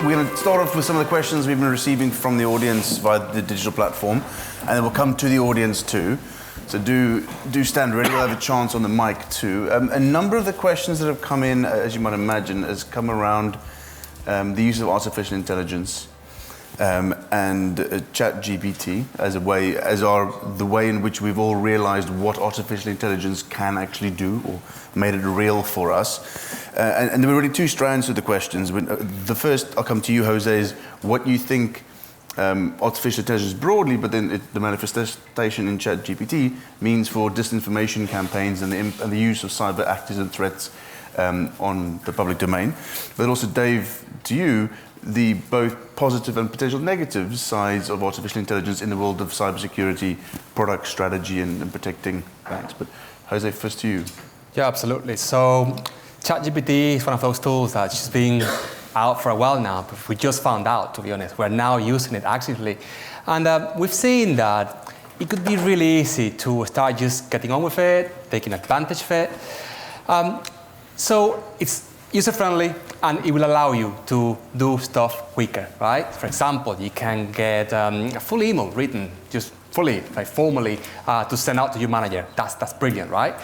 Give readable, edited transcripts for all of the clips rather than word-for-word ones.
we're going to start off with some of the questions we've been receiving from the audience via the digital platform, and then we'll come to the audience too. So do stand ready. We'll have a chance on the mic too. A number of the questions that have come in, as you might imagine, has come around the use of artificial intelligence and ChatGPT as the way in which we've all realized what artificial intelligence can actually do, or made it real for us. And there were really two strands to the questions. The first, I'll come to you, Jose, is what you think artificial intelligence broadly, but then the manifestation in ChatGPT means for disinformation campaigns and the use of cyber actors and threats on the public domain. But also, Dave, to you, the both positive and potential negative sides of artificial intelligence in the world of cybersecurity, product strategy, and protecting banks. But Jose, first to you. Yeah, absolutely. So ChatGPT is one of those tools that's just been out for a while now, but we just found out, to be honest. We're now using it actively. And we've seen that it could be really easy to start just getting on with it, taking advantage of it. So it's user-friendly, and it will allow you to do stuff quicker, right? For example, you can get a full email written, just fully, like formally, to send out to your manager. That's brilliant, right?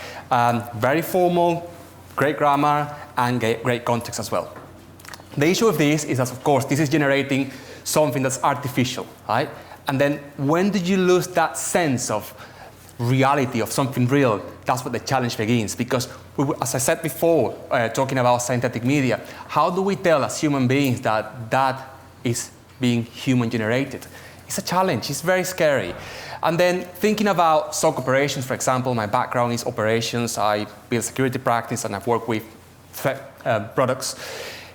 Very formal, great grammar, and great context as well. The issue with this is that, of course, this is generating something that's artificial, right? And then when did you lose that sense of reality, of something real? That's where the challenge begins, because as I said before, talking about synthetic media, how do we tell as human beings that that is being human generated? It's a challenge, it's very scary. And then thinking about SOC operations, for example, my background is operations, I build security practice and I've worked with threat products.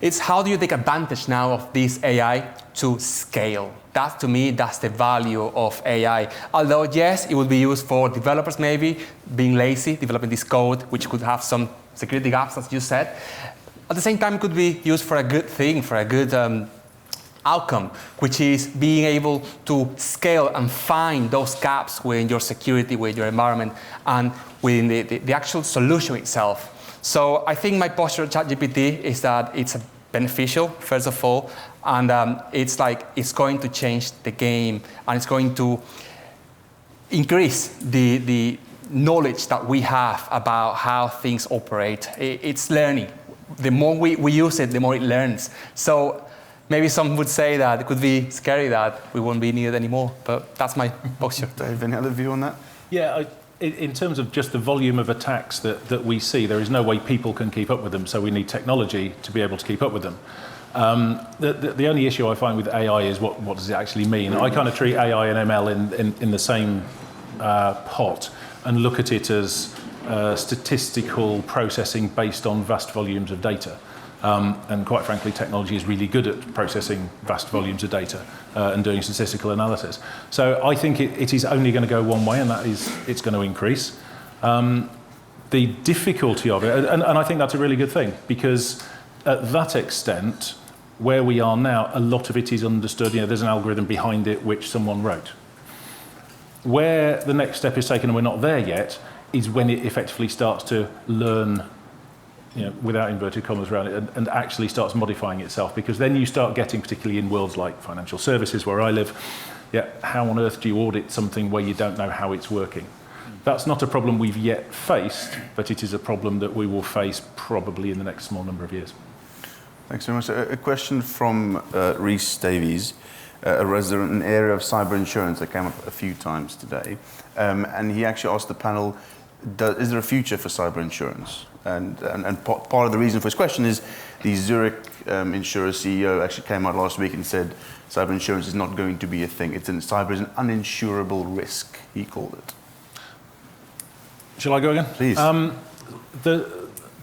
It's how do you take advantage now of this AI to scale? That, to me, that's the value of AI. Although, yes, it will be used for developers maybe, being lazy, developing this code, which could have some security gaps, as you said. At the same time, it could be used for a good thing, for a good outcome, which is being able to scale and find those gaps within your security, within your environment, and within the actual solution itself. So I think my posture at ChatGPT is that it's beneficial, first of all, and it's going to change the game, and it's going to increase the knowledge that we have about how things operate. It's learning. The more we use it, the more it learns. So maybe some would say that it could be scary that we won't be needed anymore, but that's my posture. Dave, any other view on that? Yeah, in terms of just the volume of attacks that we see, there is no way people can keep up with them, so we need technology to be able to keep up with them. The only issue I find with AI is what does it actually mean? I kind of treat AI and ML in the same pot and look at it as statistical processing based on vast volumes of data. And quite frankly, technology is really good at processing vast volumes of data and doing statistical analysis. So I think it is only going to go one way, and that is it's going to increase. The difficulty of it, and I think that's a really good thing, because at that extent, where we are now, a lot of it is understood. There's an algorithm behind it which someone wrote. Where the next step is taken, and we're not there yet, is when it effectively starts to learn, without inverted commas around it, and actually starts modifying itself, because then you start getting, particularly in worlds like financial services where I live, how on earth do you audit something where you don't know how it's working? That's not a problem we've yet faced, but it is a problem that we will face probably in the next small number of years. Thanks very much. A question from Rhys Davies, a resident in an area of cyber insurance that came up a few times today. And he actually asked the panel, is there a future for cyber insurance? And part of the reason for his question is the Zurich insurer CEO actually came out last week and said cyber insurance is not going to be a thing. Cyber is an uninsurable risk, he called it. Shall I go again? Please.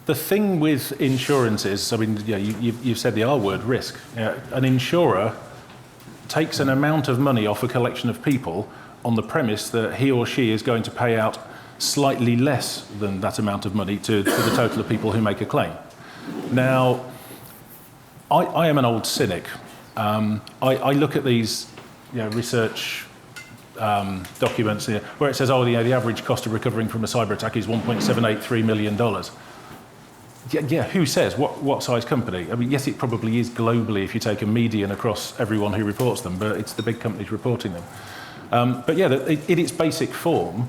The thing with insurance is, you've said the R word, risk. An insurer takes an amount of money off a collection of people on the premise that he or she is going to pay out slightly less than that amount of money to the total of people who make a claim. Now, I am an old cynic. I look at these research documents where it says, the average cost of recovering from a cyber attack is $1.783 million. yeah, who says what size company? I mean, yes, it probably is globally if you take a median across everyone who reports them, but it's the big companies reporting them. But yeah, in its basic form,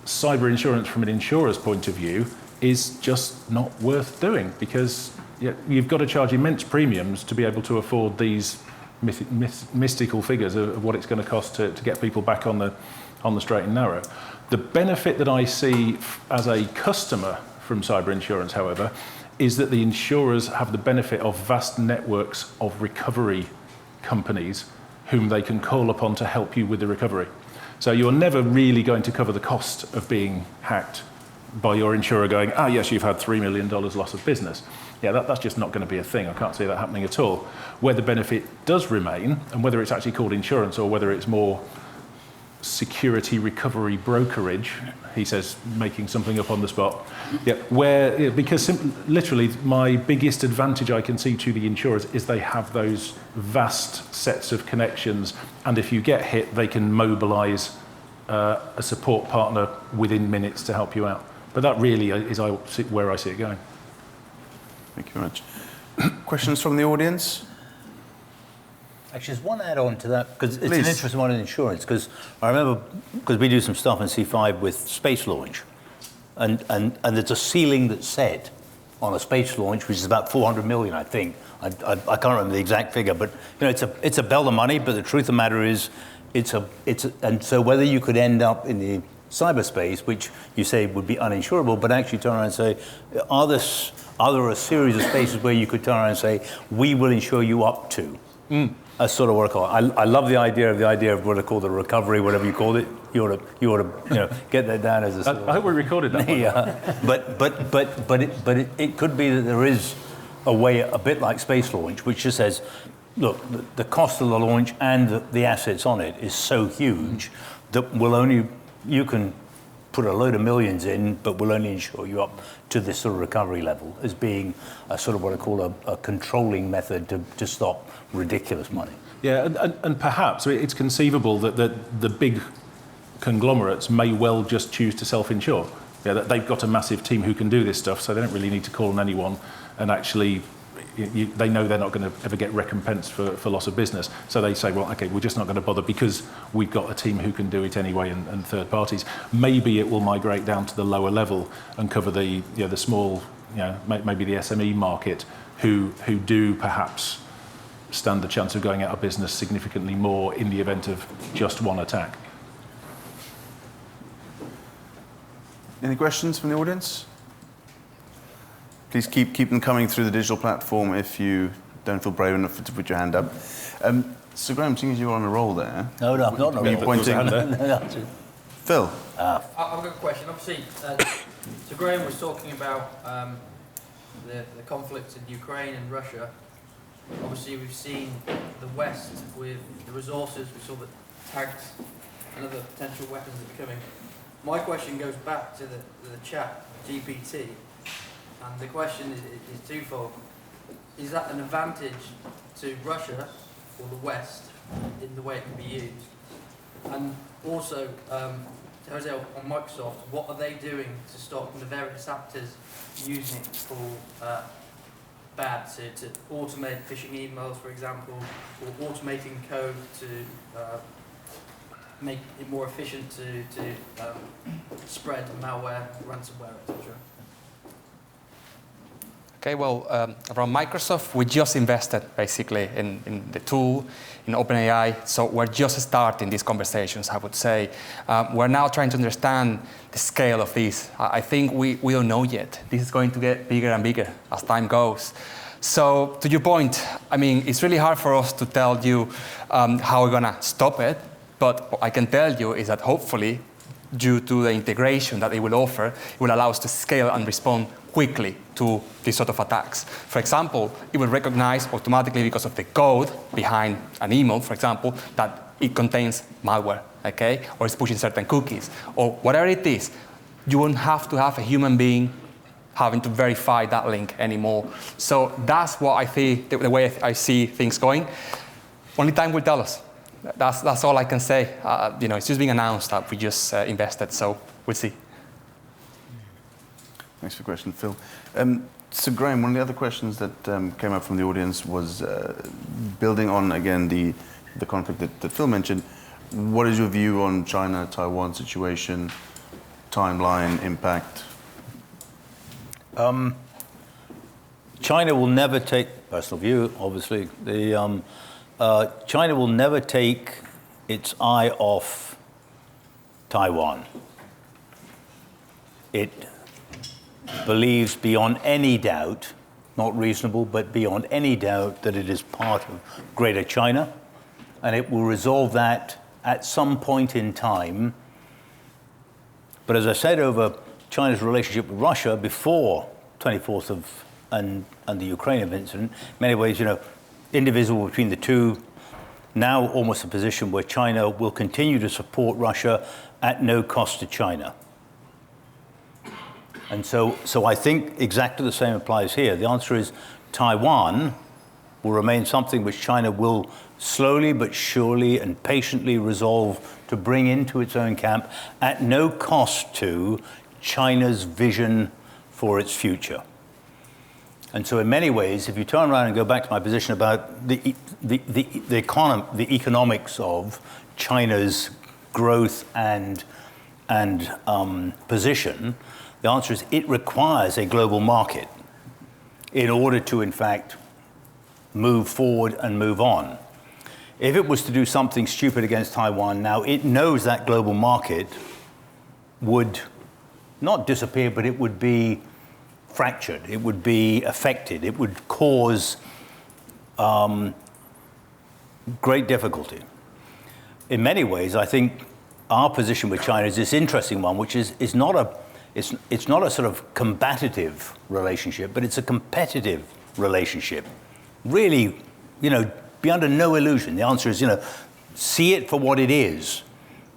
cyber insurance from an insurer's point of view is just not worth doing, because you've got to charge immense premiums to be able to afford these mystical figures of what it's going to cost to get people back on the straight and narrow. The benefit that I see as a customer from cyber insurance, however, is that the insurers have the benefit of vast networks of recovery companies whom they can call upon to help you with the recovery. So you're never really going to cover the cost of being hacked by your insurer going, yes, you've had $3 million loss of business. Yeah, that's just not going to be a thing. I can't see that happening at all. Where the benefit does remain, and whether it's actually called insurance or whether it's more security recovery brokerage, he says, making something up on the spot. Yeah, because literally my biggest advantage I can see to the insurers is they have those vast sets of connections, and if you get hit, they can mobilise a support partner within minutes to help you out. But that really is where I see it going. Thank you very much. Questions from the audience? Actually, there's one add-on to that, because it's an interesting one in insurance, because I remember, because we do some stuff in C5 with space launch, and there's a ceiling that's set on a space launch, which is about 400 million, I think. I can't remember the exact figure, but it's a belt of money, but the truth of the matter is, and so whether you could end up in the cyberspace, which you say would be uninsurable, but actually turn around and say, are there a series of spaces where you could turn around and say, we will insure you up to? That's sort of what I call it. I love the idea of what I call the recovery, whatever you call it. You ought to get that down as a. I hope we recorded that. Yeah, but it could be that there is a way, a bit like space launch, which just says, look, the cost of the launch and the assets on it is so huge that you can put a load of millions in, but we'll only insure you up to this sort of recovery level as being a sort of what I call a controlling method to stop ridiculous money. Yeah, and perhaps it's conceivable that the big conglomerates may well just choose to self-insure. Yeah, that they've got a massive team who can do this stuff, so they don't really need to call on anyone, and actually they know they're not going to ever get recompensed for loss of business. So they say, well, okay, we're just not going to bother because we've got a team who can do it anyway, and third parties. Maybe it will migrate down to the lower level and cover the small, maybe the SME market who do perhaps stand the chance of going out of business significantly more in the event of just one attack. Any questions from the audience? Please keep them coming through the digital platform if you don't feel brave enough to put your hand up. So Graeme, seeing as you're on a roll there. No, I'm not on a roll. Were you pointing? Phil. I've got a question. Obviously, so Graeme was talking about the conflict in Ukraine and Russia. Obviously, we've seen the West with the resources. We saw the tanks and other potential weapons that are coming. My question goes back to the chat GPT. And the question is twofold. Is that an advantage to Russia or the West in the way it can be used? And also, José, on Microsoft, what are they doing to stop the various actors using it for bad, to automate phishing emails, for example, or automating code to make it more efficient to spread malware, ransomware, etc.? Okay, well, around Microsoft, we just invested basically in the tool, in OpenAI, so we're just starting these conversations, I would say. We're now trying to understand the scale of this. I think we don't know yet. This is going to get bigger and bigger as time goes. So, to your point, I mean, it's really hard for us to tell you how we're going to stop it, but what I can tell you is that hopefully, due to the integration that it will offer, it will allow us to scale and respond quickly to these sort of attacks. For example, it will recognize automatically, because of the code behind an email, for example, that it contains malware, okay? Or it's pushing certain cookies, or whatever it is. You won't have to have a human being having to verify that link anymore. So that's what I think, the way I see things going. Only time will tell us. That's all I can say. It's just being announced that we just invested, so we'll see. Thanks for the question, Phil. So Graeme, one of the other questions that came up from the audience was building on, again, the conflict that Phil mentioned. What is your view on China-Taiwan situation, timeline, impact? China will never take, personal view, obviously, China will never take its eye off Taiwan. It believes beyond any doubt, not reasonable, but beyond any doubt, that it is part of Greater China, and it will resolve that at some point in time. But as I said, over China's relationship with Russia before 24th of and the Ukrainian incident, in many ways, indivisible between the two, now almost a position where China will continue to support Russia at no cost to China. And so I think exactly the same applies here. The answer is Taiwan will remain something which China will slowly but surely and patiently resolve to bring into its own camp at no cost to China's vision for its future. And so in many ways, if you turn around and go back to my position about the economics of China's growth and position, the answer is it requires a global market in order to, in fact, move forward and move on. If it was to do something stupid against Taiwan now, it knows that global market would not disappear, but it would be fractured, it would be affected, it would cause great difficulty. In many ways, I think our position with China is this interesting one, which is not a sort of combative relationship, but it's a competitive relationship. Really, be under no illusion. The answer is, see it for what it is.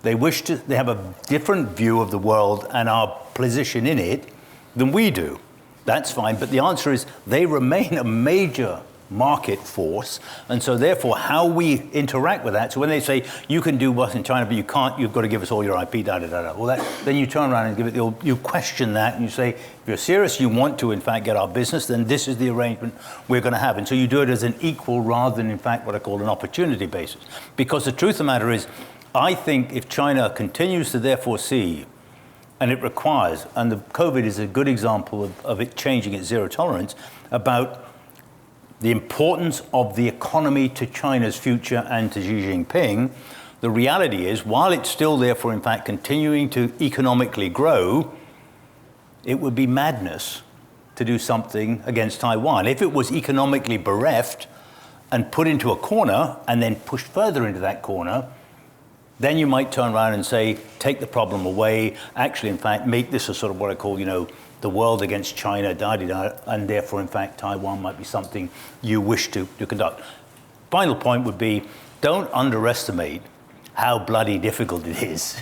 They have a different view of the world and our position in it than we do. That's fine, but the answer is they remain a major market force, and so therefore how we interact with that. So when they say you can do what's in China, but you can't, you've got to give us all your IP, Well, then you turn around and you question that, and you say, if you're serious, you want to in fact get our business, then this is the arrangement we're going to have. And so you do it as an equal rather than in fact what I call an opportunity basis. Because the truth of the matter is, I think if China continues to therefore see, and it requires, and the COVID is a good example of it changing its zero tolerance, about the importance of the economy to China's future and to Xi Jinping. The reality is, while it's still therefore in fact continuing to economically grow, it would be madness to do something against Taiwan. If it was economically bereft and put into a corner and then pushed further into that corner, then you might turn around and say, take the problem away, actually, in fact, make this a sort of what I call, the world against China, and therefore, in fact, Taiwan might be something you wish to conduct. Final point would be, don't underestimate how bloody difficult it is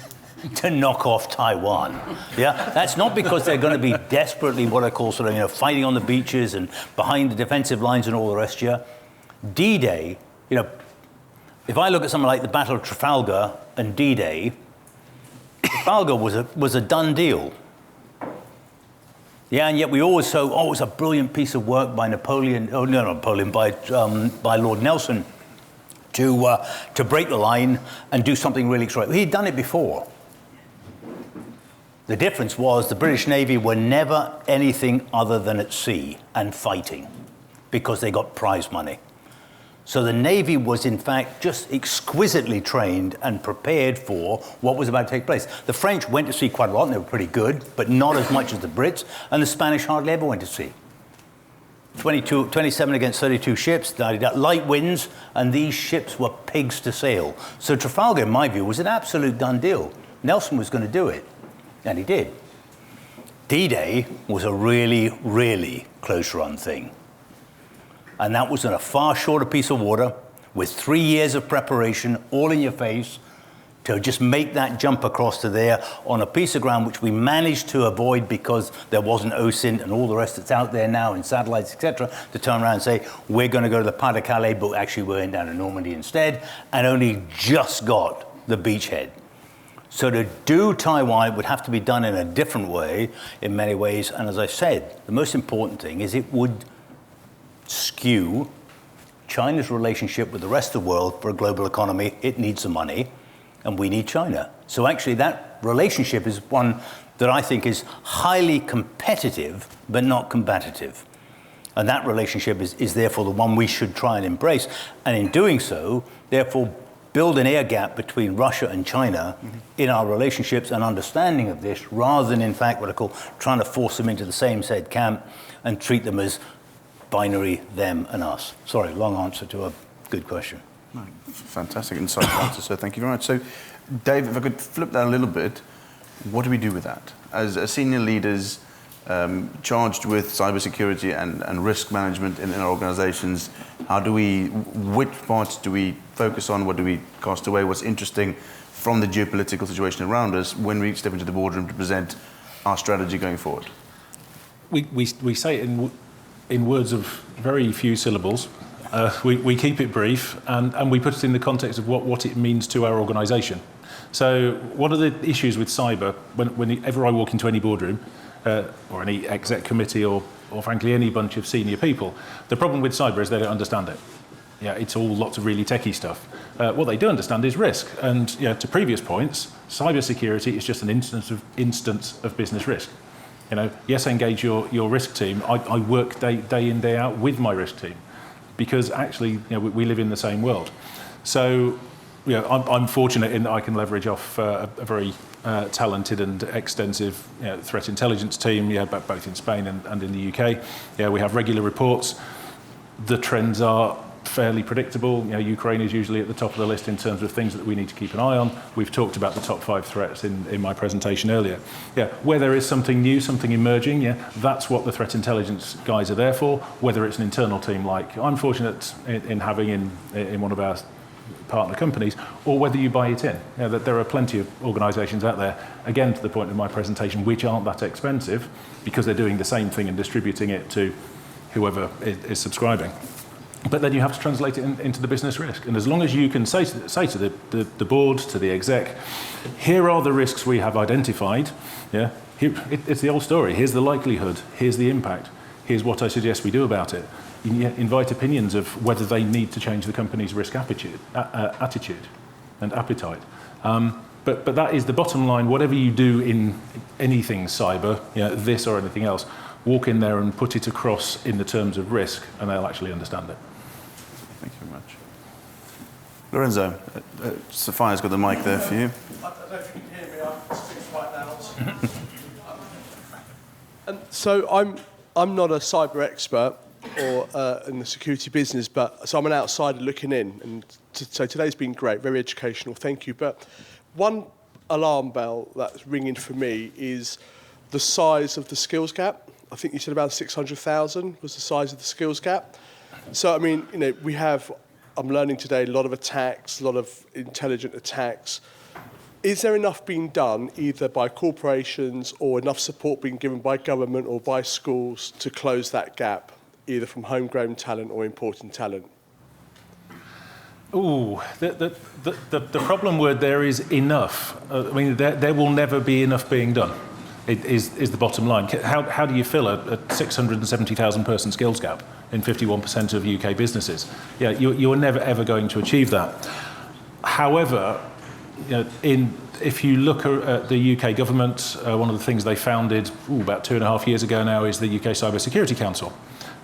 to knock off Taiwan. Yeah, that's not because they're going to be desperately what I call sort of, fighting on the beaches and behind the defensive lines and all the rest of you. D-Day, if I look at something like the Battle of Trafalgar and D-Day, Trafalgar was a done deal. Yeah, and yet we always say, it was a brilliant piece of work by by Lord Nelson to break the line and do something really extraordinary. He'd done it before. The difference was the British Navy were never anything other than at sea and fighting because they got prize money. So the Navy was, in fact, just exquisitely trained and prepared for what was about to take place. The French went to sea quite a lot, and they were pretty good, but not as much as the Brits, and the Spanish hardly ever went to sea. 27 against 32 ships, light winds, and these ships were pigs to sail. So Trafalgar, in my view, was an absolute done deal. Nelson was going to do it, and he did. D-Day was a really, really close-run thing. And that was in a far shorter piece of water with 3 years of preparation, all in your face, to just make that jump across to there on a piece of ground which we managed to avoid because there wasn't OSINT and all the rest that's out there now in satellites, etc., to turn around and say, we're going to go to the Pas de Calais, but actually we're in down to Normandy instead, and only just got the beachhead. So to do Taiwan, it would have to be done in a different way, in many ways. And as I said, the most important thing is it would skew China's relationship with the rest of the world. For a global economy, it needs the money, and we need China. So actually that relationship is one that I think is highly competitive, but not combative. And that relationship is therefore the one we should try and embrace. And in doing so, therefore, build an air gap between Russia and China in our relationships and understanding of this, rather than, in fact, what I call trying to force them into the same said camp and treat them as binary them and us. Sorry, long answer to a good question. No, fantastic, insightful answer, so thank you very much. So, Dave, if I could flip that a little bit, what do we do with that? As senior leaders charged with cybersecurity and risk management in our organizations, which parts do we focus on? What do we cast away? What's interesting from the geopolitical situation around us when we step into the boardroom to present our strategy going forward? We say it in words of very few syllables. We keep it brief, and we put it in the context of what it means to our organisation. So one of the issues with cyber, whenever I walk into any boardroom, or any exec committee, or frankly any bunch of senior people, the problem with cyber is they don't understand it. Yeah, it's all lots of really techie stuff. What they do understand is risk, and to previous points, cyber security is just an instance of business risk. Yes, I engage your risk team. I work day in, day out with my risk team, because actually, we live in the same world. So, I'm fortunate in that I can leverage off a very talented and extensive threat intelligence team, both in Spain and in the UK. We have regular reports. The trends are fairly predictable. Ukraine is usually at the top of the list in terms of things that we need to keep an eye on. We've talked about the top 5 threats in my presentation earlier. Where there is something new, something emerging, that's what the threat intelligence guys are there for, whether it's an internal team like I'm fortunate in having in one of our partner companies, or whether you buy it in. That there are plenty of organisations out there, again to the point of my presentation, which aren't that expensive because they're doing the same thing and distributing it to whoever is subscribing. But then you have to translate it into the business risk. And as long as you can say to the board, to the exec, here are the risks we have identified. It's the old story. Here's the likelihood. Here's the impact. Here's what I suggest we do about it. You invite opinions of whether they need to change the company's risk attitude and appetite. But that is the bottom line. Whatever you do in anything cyber, this or anything else, walk in there and put it across in the terms of risk, and they'll actually understand it. Thank you very much. Lorenzo, Sophia's got the mic there for you. I don't know if you can hear me. I'm sticking right now. So I'm not a cyber expert or in the security business, so I'm an outsider looking in. And so today's been great, very educational. Thank you. But one alarm bell that's ringing for me is the size of the skills gap. I think you said about 600,000 was the size of the skills gap. So, I mean, I'm learning today a lot of attacks, a lot of intelligent attacks. Is there enough being done either by corporations or enough support being given by government or by schools to close that gap, either from homegrown talent or imported talent? Ooh, the problem word there is enough. I mean, there will never be enough being done. It is the bottom line. How do you fill a 670,000 person skills gap in 51% of UK businesses? You're never ever going to achieve that. However, if you look at the UK government, one of the things they founded about 2.5 years ago now is the UK Cyber Security Council.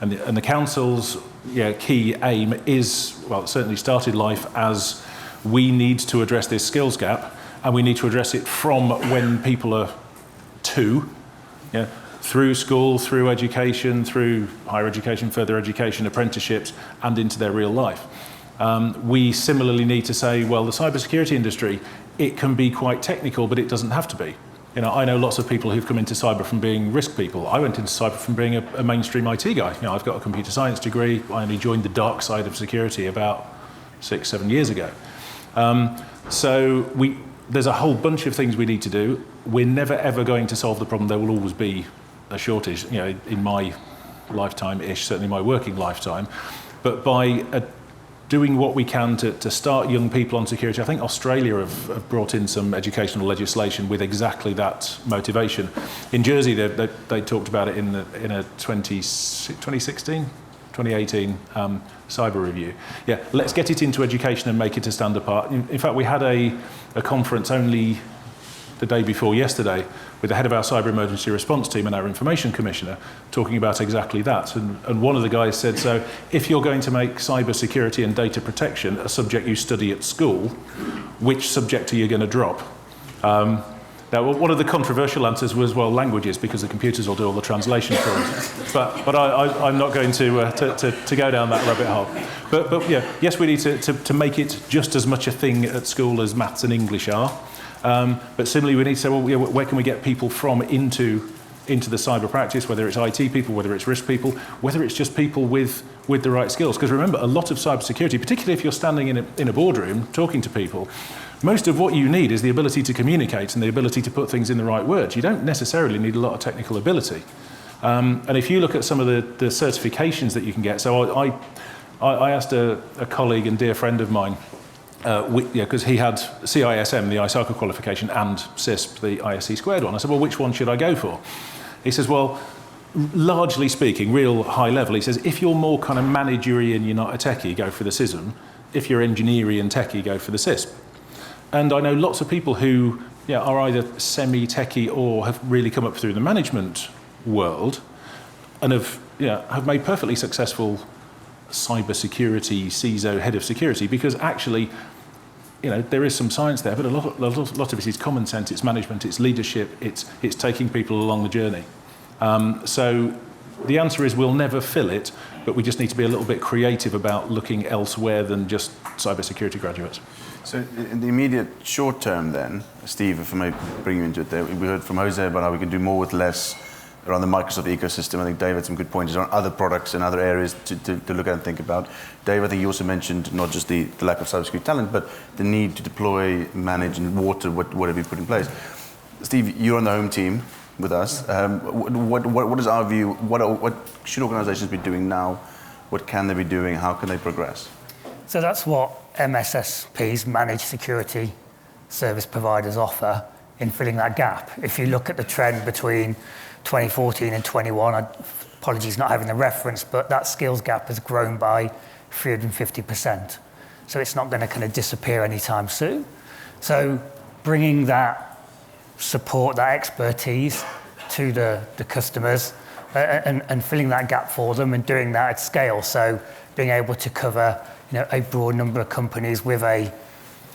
And the council's key aim is, well, it certainly started life as we need to address this skills gap, and we need to address it from when people are 2, through school, through education, through higher education, further education, apprenticeships, and into their real life. We similarly need to say, well, the cybersecurity industry, it can be quite technical, but it doesn't have to be. I know lots of people who've come into cyber from being risk people. I went into cyber from being a mainstream IT guy. I've got a computer science degree. I only joined the dark side of security about 6-7 years ago. So there's a whole bunch of things we need to do. We're never ever going to solve the problem. There will always be a shortage, in my lifetime-ish, certainly my working lifetime. But by doing what we can to start young people on security. I think Australia have brought in some educational legislation with exactly that motivation. In Jersey, they talked about it in a 2018 cyber review. Yeah, let's get it into education and make it a standard part. In fact, we had a conference only the day before yesterday with the head of our cyber emergency response team and our information commissioner talking about exactly that. And one of the guys said, so if you're going to make cyber security and data protection a subject you study at school, which subject are you going to drop? Now, one of the controversial answers was, well, languages, because the computers will do all the translation for us. But I'm not going to go down that rabbit hole. But yeah, yes, we need to make it just as much a thing at school as maths and English are. But similarly, we need to say, well, yeah, where can we get people from into the cyber practice, whether it's IT people, whether it's risk people, whether it's just people with the right skills. Because remember, a lot of cybersecurity, particularly if you're standing in a boardroom talking to people, most of what you need is the ability to communicate and the ability to put things in the right words. You don't necessarily need a lot of technical ability. And if you look at some of the certifications that you can get, so I asked a colleague and dear friend of mine, because he had CISM, the ISACA qualification, and CISP, the ISC squared one. I said, well, which one should I go for? He says, well, largely speaking, real high level, he says, if you're more kind of managerial and you're not a techie, go for the CISM. If you're engineering and techie, go for the CISP. And I know lots of people who are either semi-techie or have really come up through the management world and have made perfectly successful cybersecurity, CISO, head of security, because actually, there is some science there, but a lot of it is common sense, it's management, it's leadership, it's taking people along the journey. So the answer is we'll never fill it, but we just need to be a little bit creative about looking elsewhere than just cybersecurity graduates. So in the immediate short term then, Steve, if I may bring you into it there, we heard from José about how we can do more with less around the Microsoft ecosystem. I think Dave had some good pointers on other products and other areas to look at and think about. Dave, I think you also mentioned not just the lack of cybersecurity talent, but the need to deploy, manage, and water whatever you put in place. Steve, you're on the home team with us. What is our view? What should organizations be doing now? What can they be doing? How can they progress? So that's what MSSPs, managed security service providers, offer in filling that gap. If you look at the trend between 2014 and 21, apologies not having the reference, but that skills gap has grown by 350%. So it's not going to kind of disappear anytime soon. So bringing that support, that expertise to the customers and filling that gap for them and doing that at scale. So being able to cover a broad number of companies with an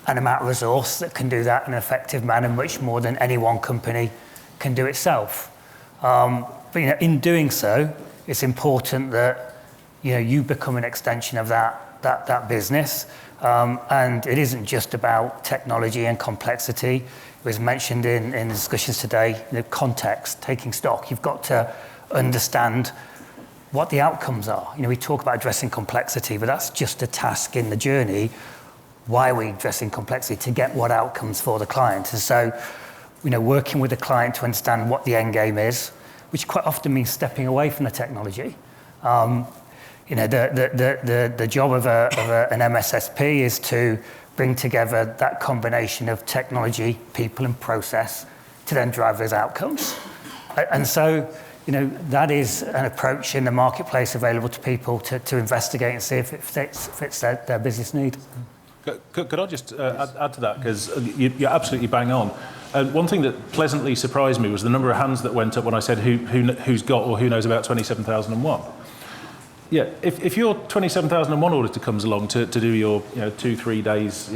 amount of resource that can do that in an effective manner, much more than any one company can do itself. But in doing so, it's important that you become an extension of that business, and it isn't just about technology and complexity. It was mentioned in the discussions today, context, taking stock. You've got to understand what the outcomes are. We talk about addressing complexity, but that's just a task in the journey. Why are we addressing complexity? To get what outcomes for the client. And so, working with the client to understand what the end game is, which quite often means stepping away from the technology. The job of an MSSP is to bring together that combination of technology, people, and process to then drive those outcomes. And so, that is an approach in the marketplace available to people to investigate and see if it fits their business need. Could I just add to that? Because you're absolutely bang on. One thing that pleasantly surprised me was the number of hands that went up when I said who's got or who knows about 27001. Yeah, if your 27001 auditor comes along to do your 2-3 days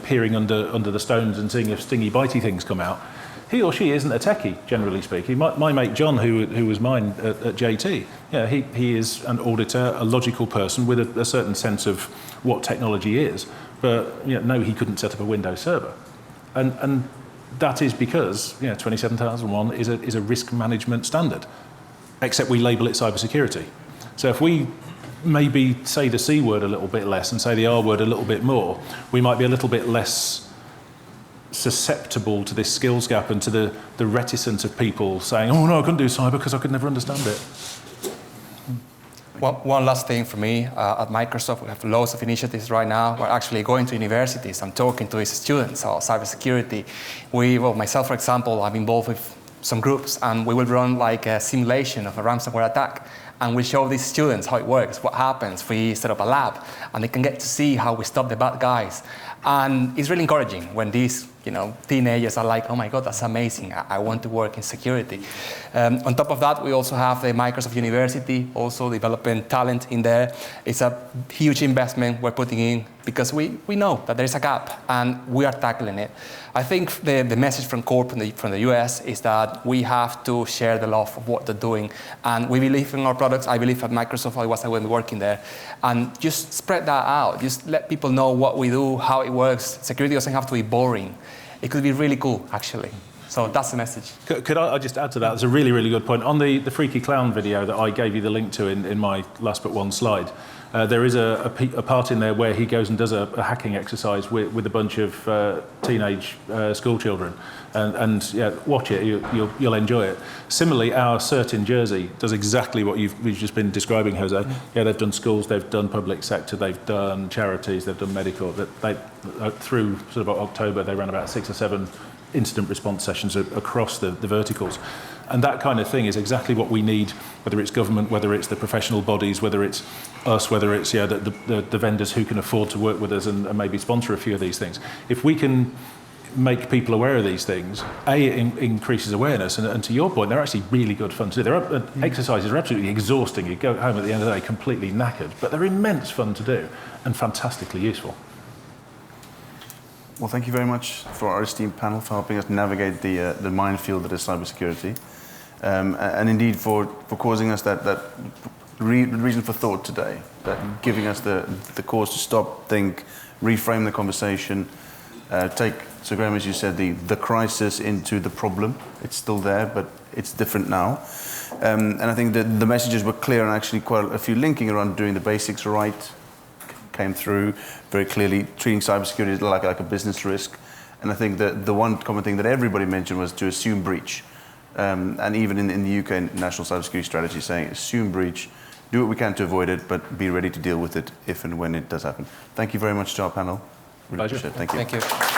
peering under the stones and seeing if stingy bitey things come out, he or she isn't a techie, generally speaking. My mate John, who was mine at JT, he is an auditor, a logical person with a certain sense of what technology is, but no, he couldn't set up a Windows server, and that is because 27001 is a risk management standard, except we label it cybersecurity. So if we maybe say the C word a little bit less and say the R word a little bit more, we might be a little bit less susceptible to this skills gap and to the reticence of people saying, oh no, I couldn't do cyber because I could never understand it. One last thing for me, at Microsoft, we have loads of initiatives right now. We're actually going to universities and talking to its students about cybersecurity. Myself, for example, I'm involved with some groups, and we will run like a simulation of a ransomware attack. And we show these students how it works, what happens. We set up a lab, and they can get to see how we stop the bad guys. And it's really encouraging when these teenagers are like, oh my God, that's amazing. I want to work in security. On top of that, we also have the Microsoft University also developing talent in there. It's a huge investment we're putting in because we know that there's a gap and we are tackling it. I think the message from Corp from the US is that we have to share the love of what they're doing. And we believe in our products. I believe at Microsoft, I was working there. And just spread that out. Just let people know what we do, how it works. Security doesn't have to be boring. It could be really cool, actually. So that's the message. Could I just add to that? It's a really, really good point. On the Freaky Clown video that I gave you the link to in my last but one slide, there is a part in there where he goes and does a hacking exercise with a bunch of teenage school children. And yeah, watch it, you'll enjoy it. Similarly, our CERT in Jersey does exactly what we've just been describing, Jose. Yeah, they've done schools, they've done public sector, they've done charities, they've done medical. Through sort of October, they ran about 6 or 7 incident response sessions across the verticals. And that kind of thing is exactly what we need, whether it's government, whether it's the professional bodies, whether it's us, whether it's the vendors who can afford to work with us and maybe sponsor a few of these things. If we can make people aware of these things, it increases awareness, and to your point, they're actually really good fun to do. Exercises are absolutely exhausting. You go home at the end of the day completely knackered, but they're immense fun to do and fantastically useful. Well, thank you very much for our esteemed panel for helping us navigate the minefield that is cybersecurity, and indeed for causing us that reason for thought today, that giving us the cause to stop, think, reframe the conversation, take, so Graeme, as you said, the crisis into the problem. It's still there, but it's different now. And I think that the messages were clear, and actually quite a few linking around doing the basics right came through very clearly, treating cybersecurity like a business risk. And I think that the one common thing that everybody mentioned was to assume breach. And even in the UK National Cybersecurity Strategy saying assume breach, do what we can to avoid it, but be ready to deal with it if and when it does happen. Thank you very much to our panel. Really appreciate it. Thank you. Thank you.